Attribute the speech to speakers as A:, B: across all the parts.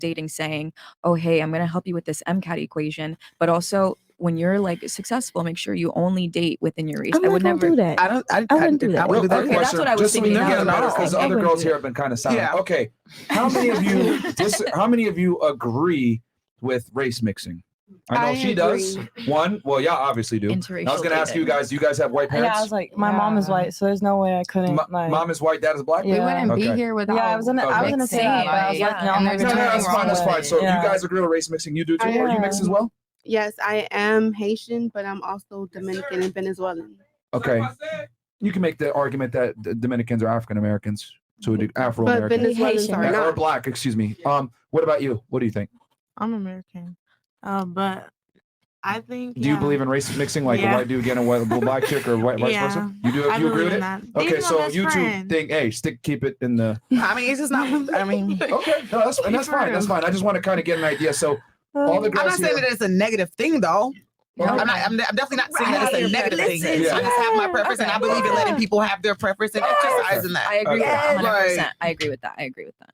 A: dating saying, oh, hey, I'm going to help you with this MCAT equation, but also when you're like successful, make sure you only date within your race.
B: I would never do that.
C: I
B: wouldn't do that.
C: wouldn't do that.
A: Okay, that's what I was
D: Just so we
A: thinking.
D: can get better,
C: No.
D: because the
B: I
D: other
B: wouldn't
D: girls
B: do
D: here
B: that.
D: have been kind of silent.
C: Yeah.
D: Okay, how many of you how many of you agree with race mixing? I know
E: I
D: she does.
E: agree.
D: One, well, yeah, obviously do. I was
A: Interracial
D: going to ask you
A: dating.
D: guys, do you guys have white parents?
B: Yeah, I was like, my mom is white, so there's no way I couldn't.
D: Mom is white, dad is black?
B: Yeah.
F: We wouldn't
D: Okay.
F: be here without.
B: Yeah, I was gonna
D: Okay.
B: say that, but I was like, no, I'm
F: and
B: not
F: there's
D: No,
B: gonna
D: no,
B: do
D: that's
B: that.
D: fine, that's fine. So
B: Yeah.
D: you guys agree with race mixing? You do too?
E: I
D: Are you
E: am.
D: mixed as well?
E: Yes, I am Haitian, but I'm also Dominican and Venezuelan.
D: Okay. You can make the argument that the Dominicans are African Americans, so
E: But
D: Afro-Americans.
E: Venezuelans
B: Haitian.
E: are
D: Or
E: not.
D: black, excuse me. What about you? What do you think?
G: I'm American, but I think.
D: Do you believe in race mixing, like a
G: Yeah.
D: white dude getting a white black chick, or vice
G: Yeah.
D: versa? You do?
G: I
D: You agree
G: believe
D: with
G: in
D: it?
G: that.
D: Okay,
G: Even my
D: so
G: best
D: you two
G: friend.
D: think, hey, keep it in the.
C: I mean, it's just not. I mean,
D: Okay, no, that's fine. That's fine. I just want to kind of get an idea. So all the
C: I'm
D: girls
C: not saying
D: here.
C: that it's a negative thing, though.
D: No.
C: I'm definitely not saying that it's a negative thing.
D: Yeah.
C: I just have my preference, and I believe in letting people have their preference and exercising that.
A: I agree with that.
D: Okay.
A: 100%.
C: Right.
A: I agree with that. I agree with that.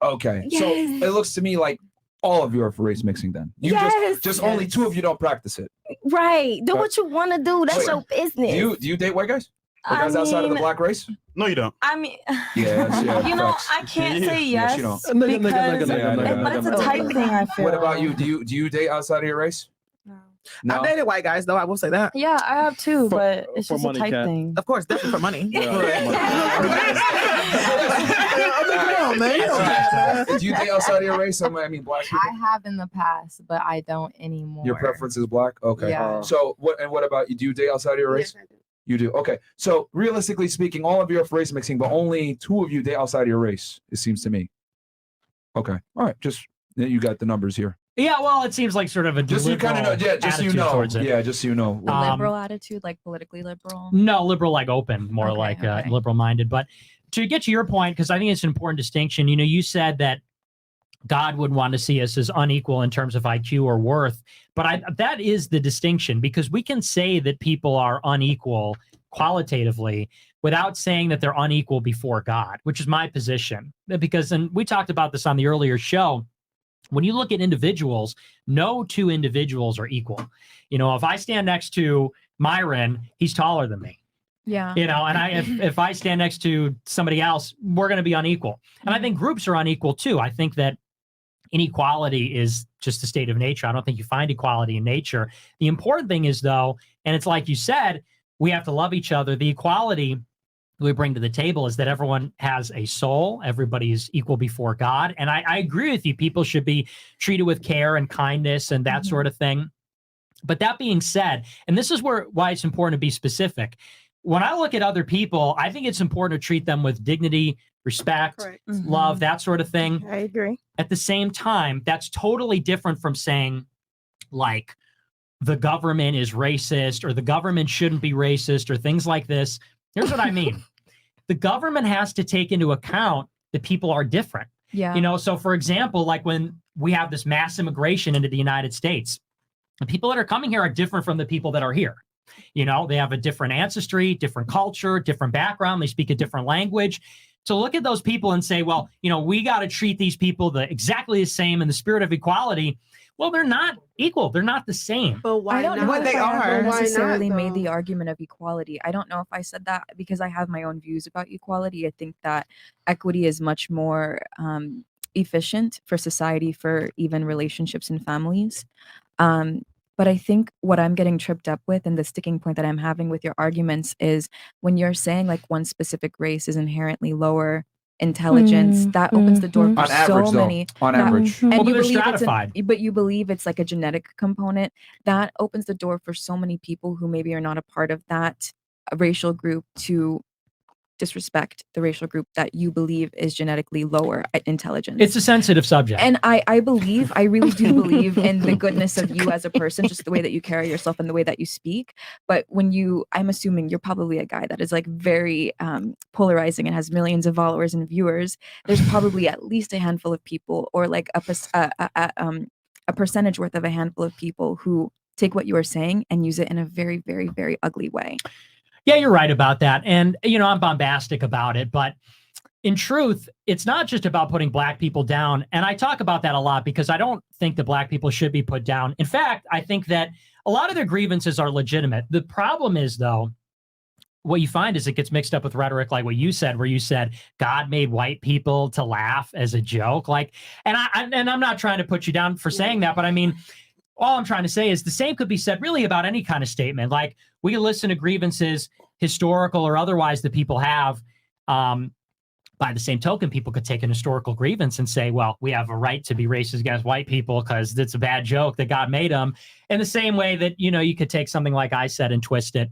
D: Okay,
B: Yes.
D: so it looks to me like all of you are for race mixing. Then you
B: Yes.
D: just only two of you don't practice it.
B: Right. Do what you want to do. That's
D: Wait,
B: your business.
D: Do you date white guys? Or
B: I
D: guys outside of the
B: mean-
D: black race?
H: No, you don't.
B: I mean,
D: Yes, yeah.
B: you know,
D: facts.
B: I can't say
D: Yes,
B: yes
D: you don't.
B: because, but it's a type thing. I feel.
D: What about you? Do you date outside of your race? No.
C: I've dated white guys, though. I will say that.
B: Yeah, I have too, but it's
H: for
B: just a
H: money,
B: type
H: Kat.
B: thing.
C: Of course, definitely for money.
D: Come on, man. Do you date outside of your race? I mean, black people.
F: I have in the past, but I don't anymore.
D: Your preference is black? Okay.
F: Yeah.
D: So what about you? Do you date outside of your race?
E: Yes, I do.
D: You do. Okay. So realistically speaking, all of you are for race mixing, but only two of you date outside of your race, it seems to me. Okay. All right. Just you got the numbers here.
I: Yeah, well, it seems like sort of a
D: Just so you kind of know. Yeah, just so you
I: attitude
D: know.
I: towards it.
D: Yeah, just so you know.
A: Liberal attitude, like politically liberal.
I: No, liberal like open, more
A: Okay,
I: like
A: okay.
I: liberal minded. But to get to your point, because I think it's an important distinction, you know, you said that God would want to see us as unequal in terms of IQ or worth. But that is the distinction, because we can say that people are unequal qualitatively without saying that they're unequal before God, which is my position. Because, and we talked about this on the earlier show, when you look at individuals, no two individuals are equal. You know, if I stand next to Myron, he's taller than me.
A: Yeah.
I: You know, and if I stand next to somebody else, we're going to be unequal. And I think groups are unequal too. I think that inequality is just a state of nature. I don't think you find equality in nature. The important thing is, though, and it's like you said, we have to love each other. The equality we bring to the table is that everyone has a soul. Everybody is equal before God. And I agree with you. People should be treated with care and kindness and that sort of thing. But that being said, and this is why it's important to be specific. When I look at other people, I think it's important to treat them with dignity, respect,
E: Correct.
I: love, that sort of thing.
B: I agree.
I: At the same time, that's totally different from saying, like, the government is racist or the government shouldn't be racist or things like this. Here's what I mean. The government has to take into account that people are different.
A: Yeah.
I: You know, so for example, like when we have this mass immigration into the United States, the people that are coming here are different from the people that are here. You know, they have a different ancestry, different culture, different background. They speak a different language. So look at those people and say, well, you know, we got to treat these people exactly the same in the spirit of equality. Well, they're not equal. They're not the same.
E: But why
A: I don't
E: not?
A: know
C: What
A: if
C: they
A: I
C: are.
A: ever
E: Why not,
A: necessarily made
E: though?
A: the argument of equality. I don't know if I said that because I have my own views about equality. I think that equity is much more efficient for society, for even relationships and families. But I think what I'm getting tripped up with and the sticking point that I'm having with your arguments is when you're saying like one specific race is inherently lower intelligence, that opens the door for
D: On average,
A: so
D: though.
A: many.
D: On
A: that-
D: average.
A: And
I: Well, but
A: you
I: they're
A: believe
I: stratified.
A: but you believe it's like a genetic component that opens the door for so many people who maybe are not a part of that racial group to disrespect the racial group that you believe is genetically lower intelligence.
I: It's a sensitive subject.
A: And I really do believe in the goodness of you as a person, just the way that you carry yourself and the way that you speak. But I'm assuming you're probably a guy that is like very polarizing and has millions of followers and viewers. There's probably at least a handful of people, or like a percentage worth of a handful of people who take what you are saying and use it in a very, very, very ugly way.
I: Yeah, you're right about that. And, you know, I'm bombastic about it, but in truth, it's not just about putting Black people down. And I talk about that a lot because I don't think that Black people should be put down. In fact, I think that a lot of their grievances are legitimate. The problem is, though, what you find is it gets mixed up with rhetoric like what you said, where you said God made white people to laugh as a joke. Like, and I'm not trying to put you down for saying that, but I mean, all I'm trying to say is the same could be said really about any kind of statement. Like, we listen to grievances, historical or otherwise, that people have. By the same token, people could take an historical grievance and say, well, we have a right to be racist against white people because it's a bad joke that God made them. In the same way that, you could take something like I said and twist it.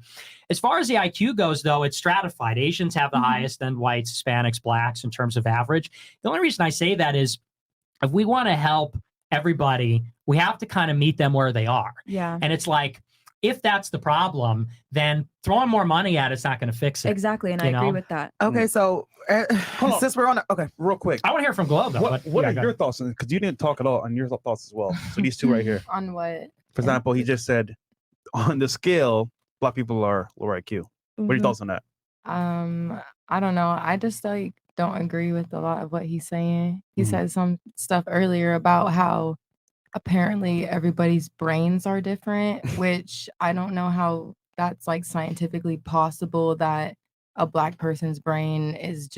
I: As far as the IQ goes, though, it's stratified. Asians have the highest, then whites, Hispanics, Blacks in terms of average. The only reason I say that is if we want to help everybody, we have to kind of meet them where they are.
A: Yeah.
I: And it's like, if that's the problem, then throwing more money at it's not going to fix it.
A: Exactly. And I agree with that.
C: Okay, so since we're on, okay,
H: real quick.
I: I want to hear from Glow, though.
H: What are your thoughts on it? Because you didn't talk at all on your thoughts as well. So these two right here.
F: On what?
H: For example, he just said on the scale, Black people are lower IQ. What are your thoughts on that?
F: I don't know. I just don't agree with a lot of what he's saying. He said some stuff earlier about how apparently everybody's brains are different, which I don't know how that's scientifically possible that a Black person's brain is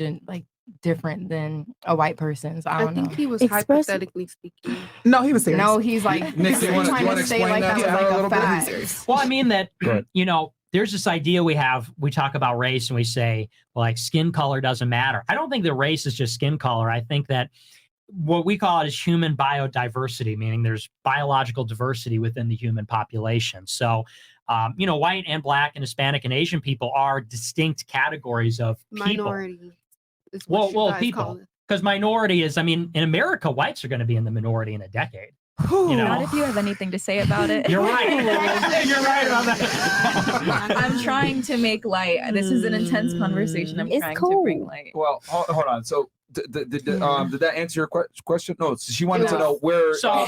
F: different than a white person's. I don't know.
E: I think he was hypothetically speaking.
C: No, he was serious.
F: No, he's like
D: Nick, do you want
F: trying
D: to
F: to say
D: explain
F: that
D: that
F: was
D: a
F: a
D: little
F: fact.
D: bit?
I: Well, I mean that, there's this idea we talk about race and we say, skin color doesn't matter. I don't think that race is just skin color. I think that what we call it is human biodiversity, meaning there's biological diversity within the human population. So, white and Black and Hispanic and Asian people are distinct categories of people.
E: Minority.
I: Well, people. Because minority is, in America, whites are going to be in the minority in a decade.
A: Not if you have anything to say about it.
I: You're right. You're right about that.
A: I'm trying to make light. This is an intense conversation. I'm trying to bring light.
D: Well, hold on. So did that answer your question? No, she wanted to know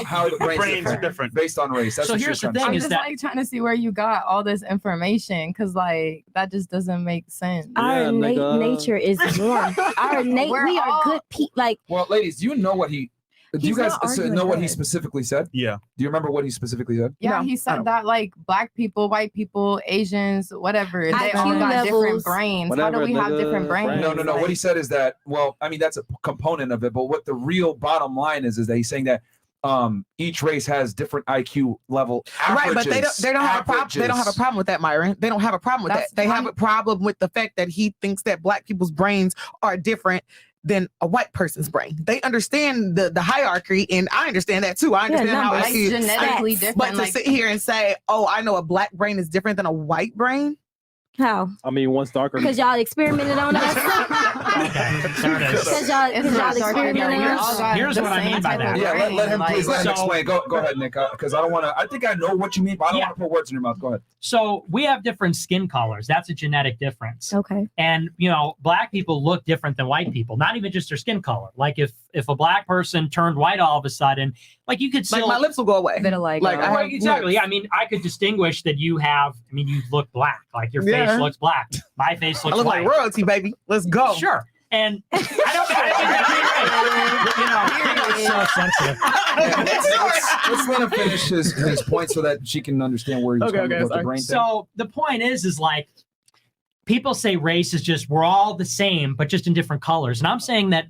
D: how the brains are different based on race. That's
I: so here's the thing:
F: I'm
I: is
F: just
I: that
F: trying to see where you got all this information, because that just doesn't make sense.
B: Our innate nature is warm. Our innate, we are good people.
D: Well, ladies, do you know what he? Do you guys know what he specifically said?
H: Yeah.
D: Do you remember what he specifically said?
F: Yeah, he said that Black people, white people, Asians, whatever, they all got different brains. How do we have different brains?
D: No. What he said is that, that's a component of it, but what the real bottom line is that he's saying that each race has different IQ level averages.
C: Right, but they don't have a problem. They don't have a problem with that, Myron. They don't have a problem with that. They have a problem with the fact that he thinks that Black people's brains are different than a white person's brain. They understand the hierarchy, and I understand that too. I understand how
F: it's genetically different.
C: But to sit here and say, "Oh, I know a Black brain is different than a white brain,"
B: how?
H: One's darker.
B: Because y'all experimented on us.
I: okay, there it is.
B: Because y'all experimented on us.
I: Here's what I mean by that.
D: Yeah, let him please let him explain. Go ahead, Nick, because I don't want to. I think I know what you mean, but I don't want to put words in your mouth. Go ahead.
I: So we have different skin colors. That's a genetic difference.
B: Okay.
I: And Black people look different than white people. Not even just their skin color. Like if a Black person turned white all of a sudden, you could still
C: my lips will go away.
I: Exactly. Yeah, I could distinguish that you have. you look Black. Like your face looks Black. My face looks
C: I look
I: white.
C: like royalty, baby. Let's go.
I: Sure. And I don't think that's
D: Let's let him finish his point so that she can understand where he's coming with the brain thing.
I: So the point is people say race is just we're all the same, but just in different colors. And I'm saying that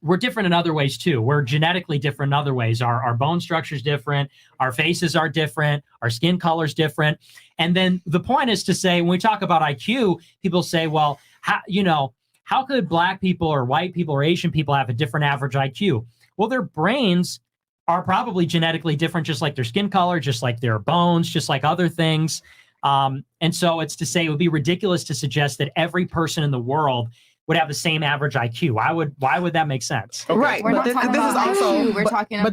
I: we're different in other ways too. We're genetically different in other ways. Our bone structure is different. Our faces are different. Our skin color is different. And then the point is to say, when we talk about IQ, people say, well, how could Black people or white people or Asian people have a different average IQ? Well, their brains are probably genetically different, just like their skin color, just like their bones, just like other things. And so it's to say it would be ridiculous to suggest that every person in the world would have the same average IQ. Why would that make sense?
C: Okay. Right.
F: We're
C: but
F: not talking about IQ. We're talking about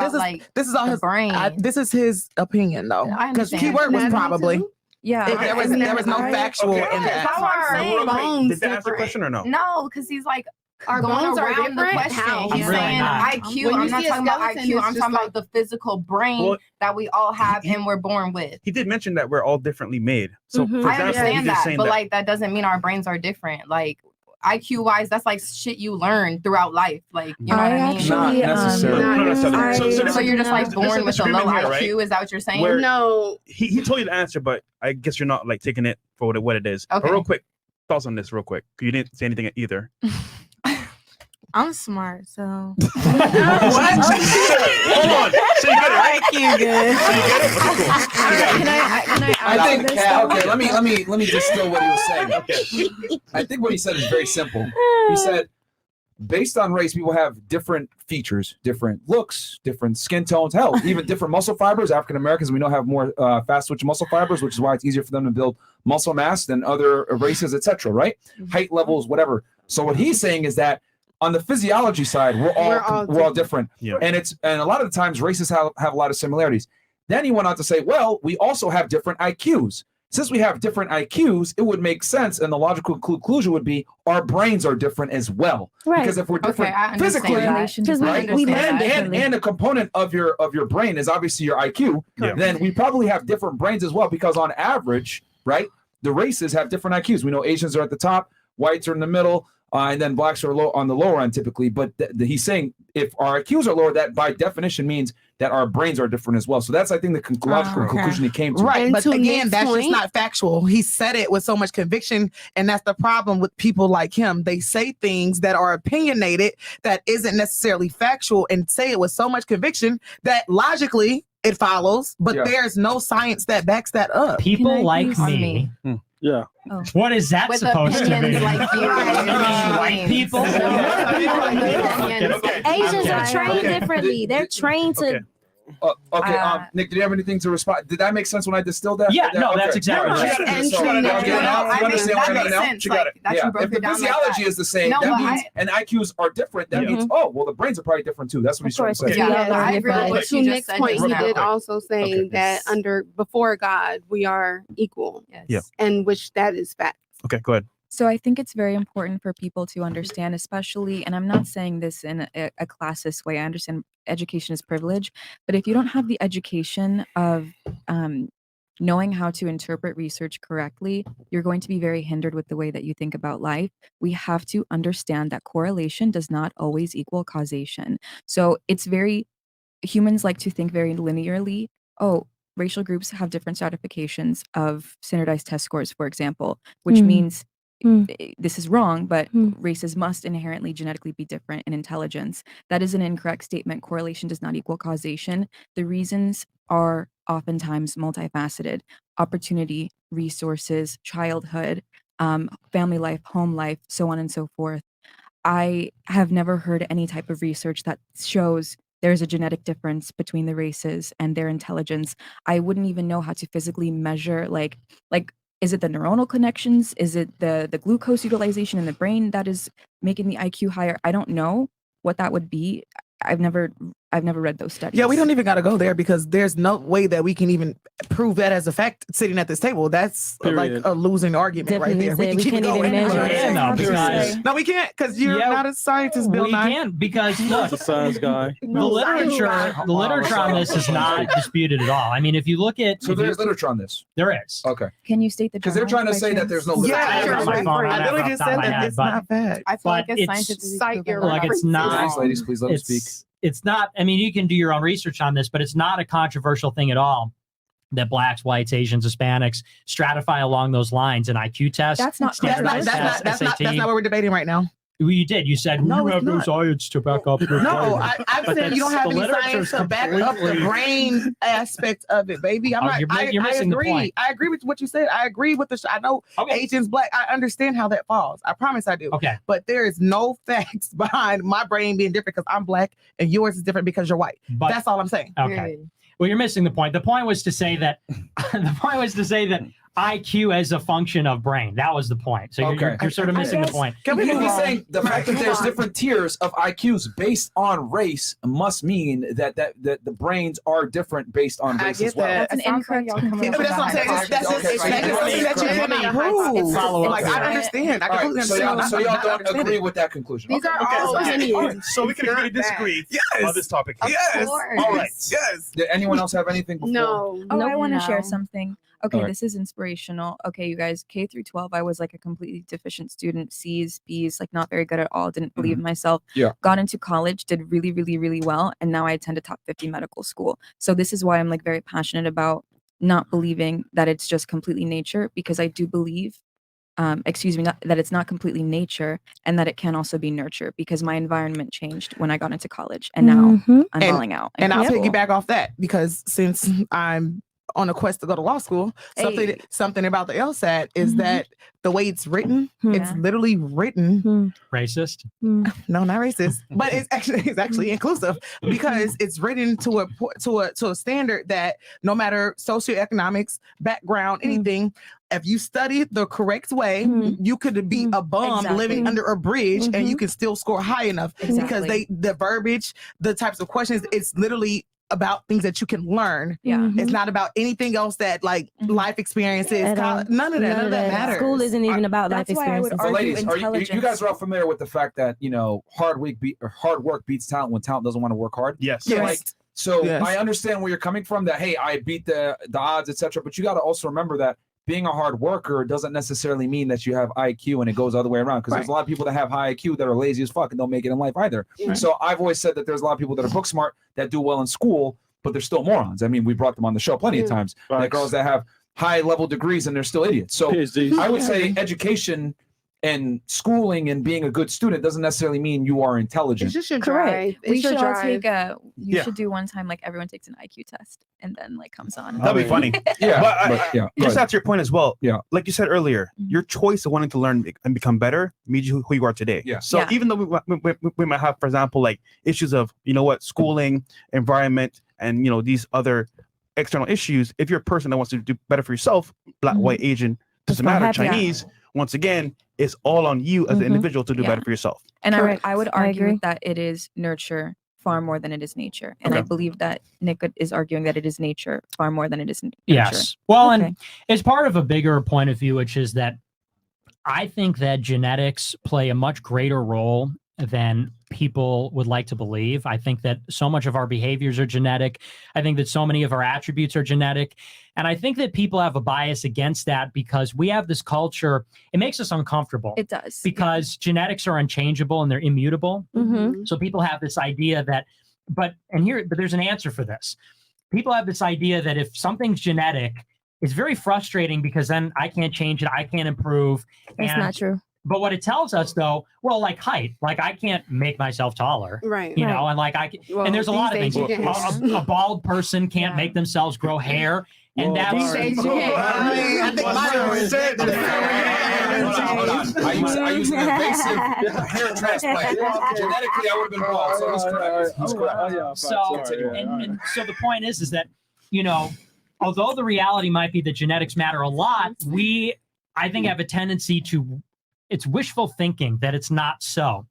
C: this is all his
F: brain.
C: This is his opinion though. Because the key word was probably.
A: Yeah.
C: There was no factual in that.
F: How are bones
H: Did that answer the question or no?
F: No, because he's
E: our bones are
F: around the
E: different.
F: question.
E: How?
F: He's
I: really
F: saying
I: not.
F: IQ.
E: When
F: I'm
E: you
F: not
E: see a
F: talking about
E: skeleton,
F: IQ.
E: it's
F: I'm
E: just
F: talking about the physical brain that we all have and we're born with.
H: He did mention that we're all differently made. So for
F: I
H: example,
F: understand
H: he's just
F: that,
H: saying
F: but that doesn't mean our brains are different. IQ wise, that's like shit you learn throughout life. Like, you know what I mean?
A: actually,
D: Not necessarily.
F: So you're just like
H: there's
F: born
H: a
F: with a low
H: disagreement
F: IQ?
H: here, right?
F: Is that what you're saying?
H: Where-
E: No.
H: He told you the answer, but I guess you're not like taking it for what it is.
F: Okay.
H: But real quick, thoughts on this real quick. You didn't say anything either.
G: I'm smart, so.
H: What? Hold on. So you get it, right?
G: IQ good.
H: So you get it? Okay, cool.
A: Can I
D: I
A: add
D: think
A: to this?
D: okay, let me distill what he was saying.
H: Okay.
D: I think what he said is very simple. He said, based on race, people have different features, different looks, different skin tones, hell, even different muscle fibers. African Americans, we know, have more fast twitch muscle fibers, which is why it's easier for them to build muscle mass than other races, etc. Right? Height levels, whatever. So what he's saying is that on the physiology side, we're all different.
H: Yeah.
D: And a lot of the times races have a lot of similarities. Then he went on to say, well, we also have different IQs. Since we have different IQs, it would make sense, and the logical conclusion would be our brains are different as well.
B: Right.
D: Because if we're different physically,
B: Because
D: right,
B: we learn differently.
D: and a component of your brain is obviously your IQ,
H: Yeah.
D: then we probably have different brains as well. Because on average, right, the races have different IQs. We know Asians are at the top, whites are in the middle, and then blacks are on the lower end typically. But he's saying if our IQs are lower, that by definition means that our brains are different as well. So that's, I think, the logical conclusion he came to.
C: Right,
E: And
C: but
E: to
C: again,
E: Nick's
C: that's just
E: point-
C: not factual. He said it with so much conviction, and that's the problem with people like him. They say things that are opinionated that isn't necessarily factual, and say it with so much conviction that logically it follows, but
D: Yeah.
C: there's no science that backs that up.
I: People
A: Can I
I: like
A: please-
I: me.
H: Yeah.
I: What is that
F: With
I: supposed to be?
F: opinions like you.
I: You mean white people?
B: Asians are
I: Okay.
B: trained
D: Okay.
B: differently. They're trained to.
H: Okay.
D: Okay, Nick, did you have anything to respond? Did that make sense when I distilled that?
I: Yeah, no,
D: Okay.
I: that's exactly
D: All
I: right.
E: And
D: So,
E: to
D: you
E: Nick,
D: understand
F: that
D: what
F: makes
D: I'm now?
F: sense.
H: She got
F: Like,
H: it.
F: that you
D: Yeah,
F: broke
D: if
F: it
D: the
F: down like
D: physiology
F: that.
D: is the same,
F: No,
D: that
F: but
D: means, and IQs are different, that
H: Yeah.
D: means, oh, well, the brains are probably different too. That's what he's trying to say.
B: course,
F: Yeah,
B: we all
F: I
B: learn
F: agree with
B: differently.
F: what
E: To
F: you just
E: Nick's
F: said.
E: point,
F: just
E: he
F: now.
E: did also say
H: Okay.
E: that before God, we are equal,
F: Yes.
H: Yeah.
E: and which that is fact.
H: Okay, go ahead.
A: So I think it's very important for people to understand, especially, and I'm not saying this in a classist way. I understand education is privilege, but if you don't have the education of knowing how to interpret research correctly, you're going to be very hindered with the way that you think about life. We have to understand that correlation does not always equal causation. So humans like to think very linearly. Oh, racial groups have different stratifications of standardized test scores, for example, which means this is wrong, but races must inherently genetically be different in intelligence. That is an incorrect statement. Correlation does not equal causation. The reasons are oftentimes multifaceted: opportunity, resources, childhood, family life, home life, so on and so forth. I have never heard any type of research that shows there's a genetic difference between the races and their intelligence. I wouldn't even know how to physically measure, like is it the neuronal connections? Is it the glucose utilization in the brain that is making the IQ higher? I don't know what that would be. I've never read those studies.
C: Yeah, we don't even got to go there because there's no way that we can even prove that as a fact sitting at this table. That's like
H: Period.
C: a losing argument right there.
B: Definitely said we
C: keep
B: can't
C: going.
B: even measure it.
I: Yeah, no, because
C: No, we can't because you're
I: Yeah,
C: not a scientist, Bill
I: we
C: Nye.
I: can, because look,
H: The science guy.
I: the literature on this is not disputed at all. I mean, if you look at,
D: So there's literature on this.
I: there is.
D: Okay.
A: Can you state the
D: Because they're
A: journal
D: trying to
A: by
D: say that
A: chance?
D: there's no
I: I
C: Yeah,
I: have it on my phone. I
C: I
I: have it
C: literally
I: off
C: just
I: the top
C: said
I: of my
C: that
I: head,
C: it's
I: but
C: not fact.
F: I feel
I: But
F: like it's
I: it's-
F: scientifically
E: Cite your
F: proven.
I: Like, it's not-
D: Please, ladies, please let him speak.
I: it's not, I mean, you can do your own research on this, but it's not a controversial thing at all that blacks, whites, Asians, Hispanics stratify along those lines in IQ tests.
A: That's not
I: standardized tests,
C: That's
I: SAT.
C: not what we're debating right now.
I: Well, you did. You said,
C: No,
I: you
C: it's
I: have no
C: not.
I: science to back up your
C: No,
I: claim.
C: I'm
I: But
C: saying you don't have
I: the
C: any
I: literature's
C: science to back up the
I: completely-
C: brain aspect of it, baby. I'm
I: Oh,
C: not.
I: you're missing
C: I
I: the
C: agree.
I: point.
C: I agree with what you said. I agree with I know
I: Okay.
C: Asians, black. I understand how that falls. I promise I do.
I: Okay.
C: But there is no facts behind my brain being different because I'm black and yours is different because you're white.
I: But
C: That's all I'm saying.
I: okay. Well, you're missing the point. The point was to say that IQ as a function of brain. That was the point. So you're sort of missing the point.
C: Can we
D: He's
C: move on?
D: saying the fact that there's different tiers of IQs based on race must mean that the brains are different based on
C: I
D: race
C: get
D: as well.
C: that.
A: That's an incorrect
C: Yeah, but that's what I'm saying. That's just
D: Okay, so
C: that is
D: you-
C: something that you
D: Let me
C: cannot prove.
I: follow up
C: Like
I: with
C: I
I: that.
C: understand. I
D: All right,
C: completely
D: so
C: understand.
D: y'all
C: I
D: don't
C: understand
D: agree
C: it.
D: with that conclusion.
E: These are
H: Okay,
E: all
H: so,
E: opinions.
H: so we can
E: It's
H: agree
E: not
H: to disagree
C: Yes.
H: on this topic.
C: Yes.
F: course.
H: All right.
C: Yes.
D: Did anyone else have anything before?
E: No.
A: Oh, I want to share
F: No.
A: something. Okay,
D: Okay.
A: this is inspirational. Okay, you guys, K through 12, I was like a completely deficient student, C's, B's, like not very good at all, didn't believe in myself.
D: Yeah.
A: Got into college, did really, really, really well, and now I attend a top 50 medical school. So this is why I'm like very passionate about not believing that it's just completely nature, because I do believe that it's not completely nature and that it can also be nurture, because my environment changed when I got into college and now I'm balling out.
C: And I'll
A: Yep.
C: piggyback off that, because since I'm on a quest to go to law school, something about the LSAT is that the way it's written, it's literally written
I: Racist?
C: no, not racist, but it's actually inclusive, because it's written to a standard that no matter socioeconomics, background, anything, if you study it the correct way, you could be a bum living under a bridge and you can still score high enough, because the verbiage, the types of questions, it's literally about things that you can learn.
A: Yeah.
C: It's not about anything else that like life experiences, none of that matters.
B: School isn't even about life
A: That's why I would
B: experiences.
D: So
A: argue
D: ladies, you
A: intelligence.
D: guys are all familiar with the fact that, hard work beats talent when talent doesn't want to work hard?
H: Yes.
C: Yes.
D: Like, so
C: Yes.
D: I understand where you're coming from, that, hey, I beat the odds, etc. But you got to also remember that being a hard worker doesn't necessarily mean that you have IQ, and it goes the other way around, because there's a lot of people that have high IQ that are lazy as fuck and don't make it in life either. So I've always said that there's a lot of people that are book smart that do well in school, but they're still morons. I mean, we brought them on the show plenty of times. Like girls that have high level degrees and they're still idiots. So I would say education and schooling and being a good student doesn't necessarily mean you are intelligent.
E: It's just your
A: Correct.
E: drive.
A: We
E: It's your
A: should all
E: drive.
A: take you
H: Yeah.
A: should do one time, like everyone takes an IQ test and then like comes on.
H: That'd be funny.
D: Yeah,
H: But
D: yeah.
H: just
D: go ahead.
H: to your point as well.
D: Yeah.
H: Like you said earlier, your choice of wanting to learn and become better made you who you are today.
D: Yeah.
H: So
A: Yeah.
H: even though we might have, for example, like issues of, schooling, environment, and, these other external issues, if you're a person that wants to do better for yourself, black, white, Asian, doesn't
B: not
H: matter,
B: happening.
H: Chinese, once again, it's all on you as an individual to do
A: Yeah.
H: better for yourself.
A: And
B: Correct.
A: I would
B: I
A: argue
B: agree.
A: that it is nurture far more than it is nature. And I
H: Okay.
A: believe that Nick is arguing that it is nature far more than it is nurture.
I: Yes. Well,
A: Okay.
I: and it's part of a bigger point of view, which is that I think that genetics play a much greater role than people would like to believe. I think that so much of our behaviors are genetic. I think that so many of our attributes are genetic. And I think that people have a bias against that because we have this culture. It makes us uncomfortable.
A: It does.
I: Because genetics are unchangeable and they're immutable. So people have this idea that, but there's an answer for this. People have this idea that if something's genetic, it's very frustrating because then I can't change it. I can't improve.
B: That's not true.
I: But what it tells us, though, well, like height, like I can't make myself taller,
E: Right.
I: you know, and like and there's a lot of things. A bald person can't make themselves grow hair, and that's
C: I think mine said
D: I use an invasive hair transplant. Genetically, I would have been bald, so he's correct. He's correct.
I: So the point is that, although the reality might be that genetics matter a lot, I think have a tendency to, it's wishful thinking that it's not so.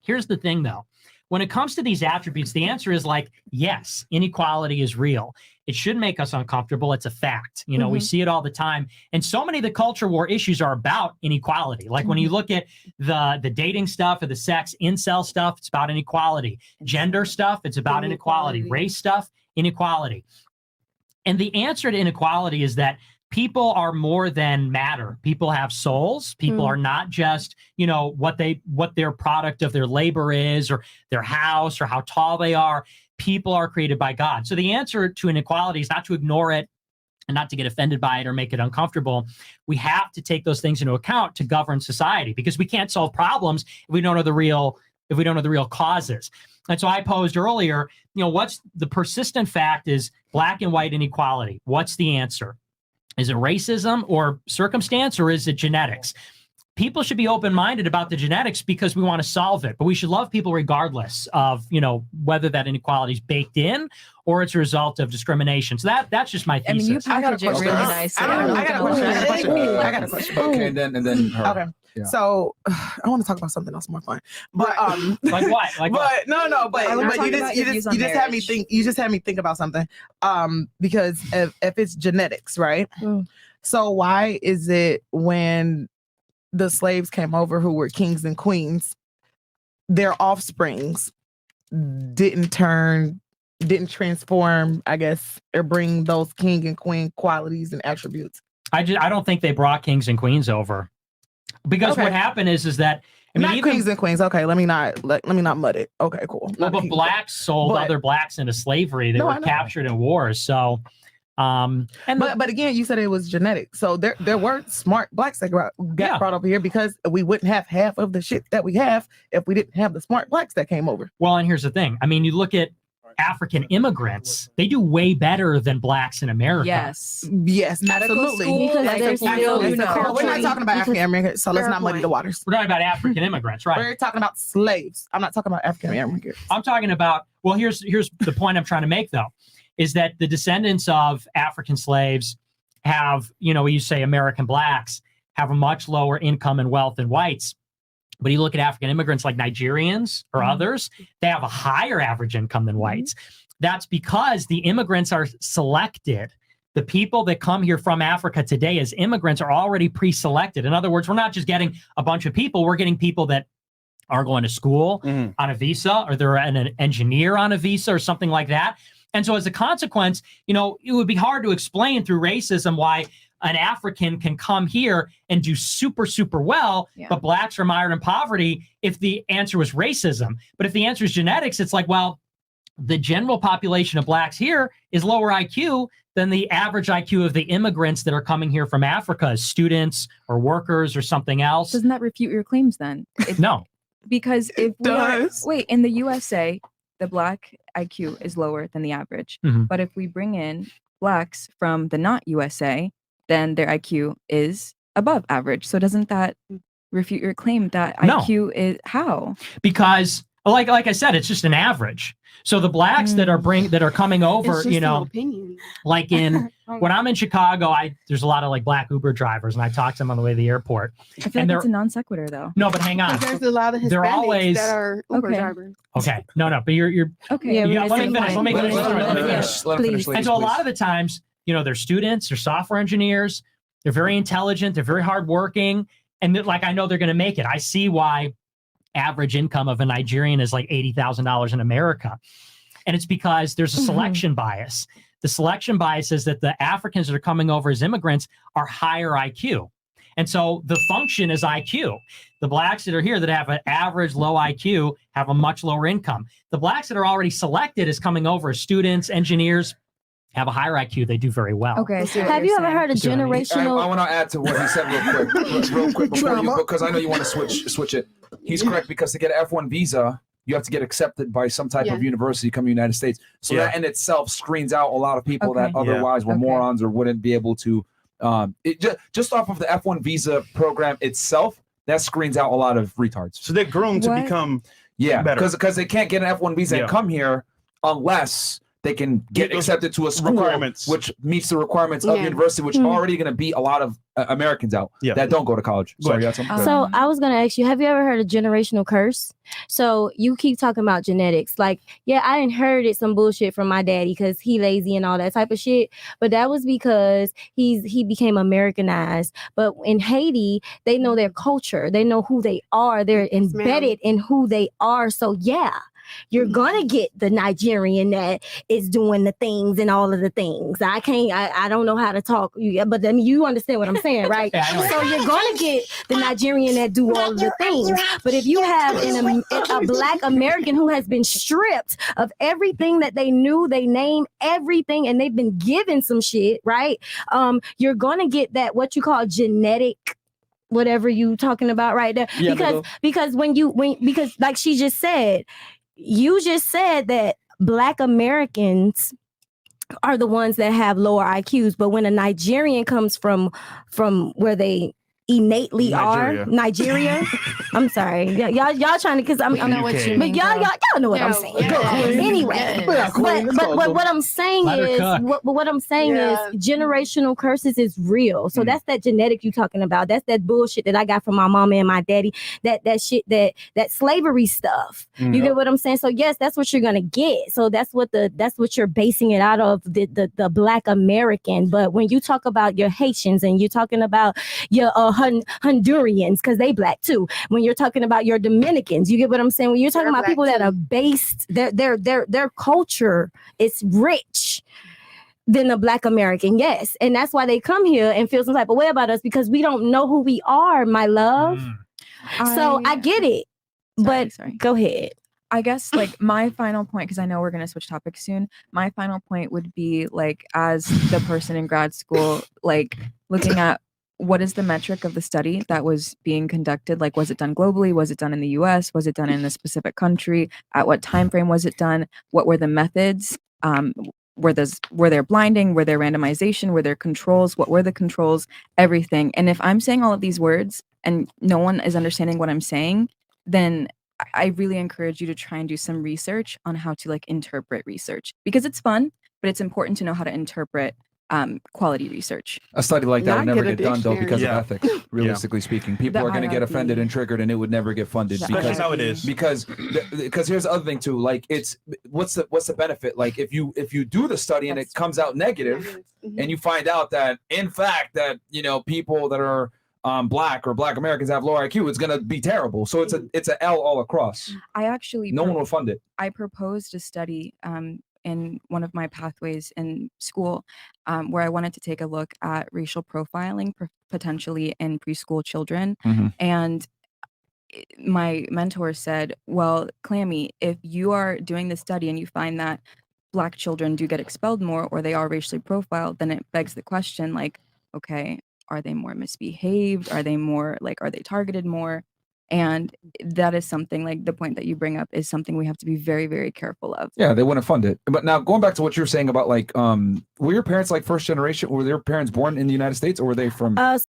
I: Here's the thing though. When it comes to these attributes, the answer is like, yes, inequality is real. It should make us uncomfortable. It's a fact. We see it all the time. And so many of the culture war issues are about inequality. Like when you look at the dating stuff or the sex incel stuff, it's about inequality. Gender stuff, it's about inequality. Race stuff, inequality. And the answer to inequality is that people are more than matter. People have souls. People are not just, what their product of their labor is or their house or how tall they are. People are created by God. So the answer to inequality is not to ignore it and not to get offended by it or make it uncomfortable. We have to take those things into account to govern society because we can't solve problems if we don't know the real causes. And so I posed earlier, what's the persistent fact is black and white inequality. What's the answer? Is it racism or circumstance, or is it genetics? People should be open-minded about the genetics because we want to solve it, but we should love people regardless of, whether that inequality is baked in or it's a result of discrimination. So that's just my thesis.
A: I mean, you package it really nice.
C: I got a question.
D: Okay, and then her.
C: Okay.
D: Yeah.
C: So I want to talk about something else more fun. But
I: like what? Like
C: but no, but you just had me
A: marriage.
C: think. You just had me think about something. Because if it's genetics, right? So why is it when the slaves came over who were kings and queens, their offsprings didn't turn didn't transform, I guess, or bring those king and queen qualities and attributes.
I: I don't think they brought kings and queens over, because what happened is that
C: not kings and queens. Okay, let me not mud it. Okay, cool.
I: Well, but blacks sold other blacks into slavery. They were captured in wars. So,
C: but again, you said it was genetic. So there were smart blacks that got brought over here, because we wouldn't have half of the shit that we have if we didn't have the smart blacks that came over.
I: Well, and here's the thing. I mean, you look at African immigrants, they do way better than blacks in America.
C: Yes,
A: Medical
C: absolutely.
A: school,
C: We're not talking about African Americans, so let's not muddy the waters.
I: We're talking about African immigrants, right?
C: We're talking about slaves. I'm not talking about African Americans.
I: I'm talking about, well, here's the point I'm trying to make, though, is that the descendants of African slaves have, you say American blacks have a much lower income and wealth than whites. But you look at African immigrants like Nigerians or others, they have a higher average income than whites. That's because the immigrants are selected. The people that come here from Africa today as immigrants are already pre-selected. In other words, we're not just getting a bunch of people, we're getting people that are going to school on a visa, or they're an engineer on a visa or something like that. And so as a consequence, it would be hard to explain through racism why an African can come here and do super, super well, but blacks are mired in poverty if the answer was racism. But if the answer is genetics, it's like, well, the general population of blacks here is lower IQ than the average IQ of the immigrants that are coming here from Africa as students or workers or something else.
A: Doesn't that refute your claims then?
I: No.
A: Because if in the USA, the black IQ is lower than the average. But if we bring in blacks from the not USA, then their IQ is above average. So doesn't that refute your claim that IQ is how?
I: Because like I said, it's just an average. So the blacks that are coming over, like when I'm in Chicago, there's a lot of like black Uber drivers, and I talk to them on the way to the airport.
A: I feel like it's a non sequitur though.
I: No, but hang on.
E: There's a lot of Hispanics that are Uber drivers.
I: Okay. No, but you're
A: okay.
I: Let me finish. Let me finish.
D: Please.
I: And so a lot of the times, they're students, they're software engineers, they're very intelligent, they're very hardworking, and I know they're going to make it. I see why average income of a Nigerian is like $80,000 in America. And it's because there's a selection bias. The selection bias is that the Africans that are coming over as immigrants are higher IQ. And so the function is IQ. The blacks that are here that have an average low IQ have a much lower income. The blacks that are already selected as coming over as students, engineers, have a higher IQ, they do very well.
B: Okay, so have you ever heard of generational?
D: I want to add to what he said real quick before because I know you want to switch it. He's correct, because to get an F1 visa, you have to get accepted by some type of university coming to the United States. So that in itself screens out a lot of people that otherwise were morons or wouldn't be able to. Just off of the F1 visa program itself, that screens out a lot of retards.
H: So they're groomed to become better.
D: Because they can't get an F1 visa and come here unless they can get accepted to a school which meets the requirements of university, which already going to beat a lot of Americans out that don't go to college. Sorry,
B: so I was going to ask you, have you ever heard of generational curse? So you keep talking about genetics. Like, I inherited some bullshit from my daddy because he lazy and all that type of shit. But that was because he became Americanized. But in Haiti, they know their culture. They know who they are. They're embedded in who they are. So you're gonna get the Nigerian that is doing the things and all of the things. I don't know how to talk, but I mean, you understand what I'm saying, right? So you're gonna get the Nigerian that do all of the things. But if you have a black American who has been stripped of everything that they knew, they name everything, and they've been given some shit, right? You're gonna get that what you call genetic, whatever you talking about right there. Because because like she just said. You just said that Black Americans are the ones that have lower IQs, but when a Nigerian comes from where they innately are, Nigeria. I'm sorry, y'all trying to, because I know what you mean. But y'all know what I'm saying. Anyway, but what I'm saying is, what I'm saying is, generational curses is real. So that's that genetic you talking about. That's that bullshit that I got from my mama and my daddy. That shit, that slavery stuff. You get what I'm saying? So yes, that's what you're gonna get. So that's what you're basing it out of, the Black American. But when you talk about your Haitians and you're talking about your Hondurans, because they black too. When you're talking about your Dominicans, you get what I'm saying? When you're talking
E: They're
B: about people
E: black
B: that are
E: too.
B: based, their culture is rich than the Black American, yes. And that's why they come here and feel some type of way about us, because we don't know who we are, my love. So I get it. But go ahead.
A: I guess like my final point, because I know we're going to switch topics soon. My final point would be like, as the person in grad school, like looking at what is the metric of the study that was being conducted? Like, was it done globally? Was it done in the US? Was it done in a specific country? At what time frame was it done? What were the methods? Were there blinding? Were there randomization? Were there controls? What were the controls? Everything. And if I'm saying all of these words and no one is understanding what I'm saying, then I really encourage you to try and do some research on how to like interpret research, because it's fun, but it's important to know how to interpret quality research.
D: A study like that would
E: Not
D: never
E: get a
D: get done though because
H: Yeah.
D: of ethics. Realistically speaking, people
A: The
D: are going to get offended and triggered, and it would never get funded
H: Especially nowadays.
D: because here's the other thing too. Like, it's what's the benefit? Like, if you do the study and it comes out negative, and you find out that in fact that people that are black or black Americans have lower IQ, it's going to be terrible. So it's a L all across.
A: I actually
D: No one will fund it.
A: I proposed a study in one of my pathways in school where I wanted to take a look at racial profiling potentially in preschool children. And my mentor said, well, Clammy, if you are doing this study and you find that Black children do get expelled more or they are racially profiled, then it begs the question, like, okay, are they more misbehaved? Are they targeted more? And that is something, like the point that you bring up is something we have to be very, very careful of.
D: Yeah, they wouldn't fund it. But now going back to what you were saying about like, were your parents like first generation? Were their parents born in the United States, or were they from?